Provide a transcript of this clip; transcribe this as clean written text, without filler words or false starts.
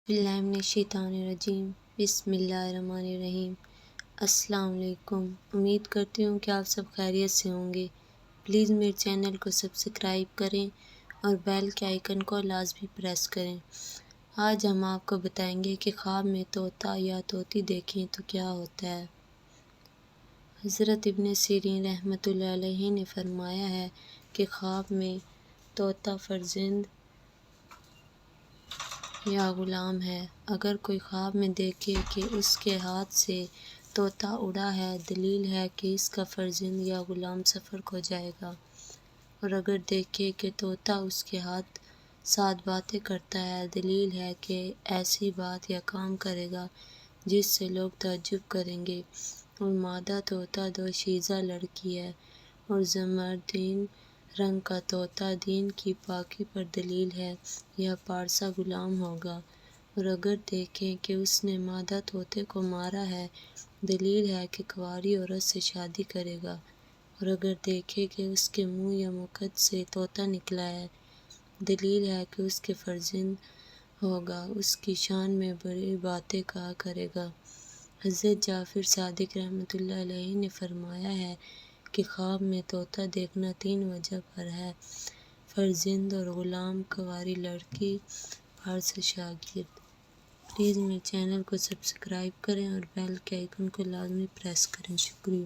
باللہ من الشیطان الرجیم بسم اللہ الرحمن الرحیم۔ السلام علیکم، امید کرتی ہوں کہ آپ سب خیریت سے ہوں گے۔ پلیز میرے چینل کو سبسکرائب کریں اور بیل کے آئیکن کو لازمی پریس کریں۔ آج ہم آپ کو بتائیں گے کہ خواب میں طوطا یا طوطی دیکھیں تو کیا ہوتا ہے۔ حضرت ابن سیرین رحمۃ اللہ علیہ نے فرمایا ہے کہ خواب میں طوطا فرزند یا غلام ہے۔ اگر کوئی خواب میں دیکھے کہ اس کے ہاتھ سے طوطا اڑا ہے، دلیل ہے کہ اس کا فرزند یا غلام سفر کو جائے گا، اور اگر دیکھے کہ طوطا اس کے ساتھ باتیں کرتا ہے، دلیل ہے کہ ایسی بات یا کام کرے گا جس سے لوگ تعجب کریں گے۔ اور مادہ طوطا دوشیزہ لڑکی ہے، اور زمردین رنگ کا طوطا دین کی پاکی پر دلیل ہے یا پارسا غلام ہوگا، اور اگر دیکھیں کہ اس نے مادہ طوطے کو مارا ہے، دلیل ہے کہ کنواری عورت سے شادی کرے گا، اور اگر دیکھے کہ اس کے منہ یا مکھد سے طوطا نکلا ہے، دلیل ہے کہ اس کے فرزند ہوگا، اس کی شان میں بڑی باتیں کہا کرے گا۔ حضرت جعفر صادق رحمۃ اللہ علیہ نے فرمایا ہے کہ خواب میں طوطا دیکھنا 3 وجہ پر ہے: فرزند اور غلام، کنواری لڑکی، فارسی شاگرد۔ پلیز میرے چینل کو سبسکرائب کریں اور بیل کے آئیکن کو لازمی پریس کریں۔ شکریہ۔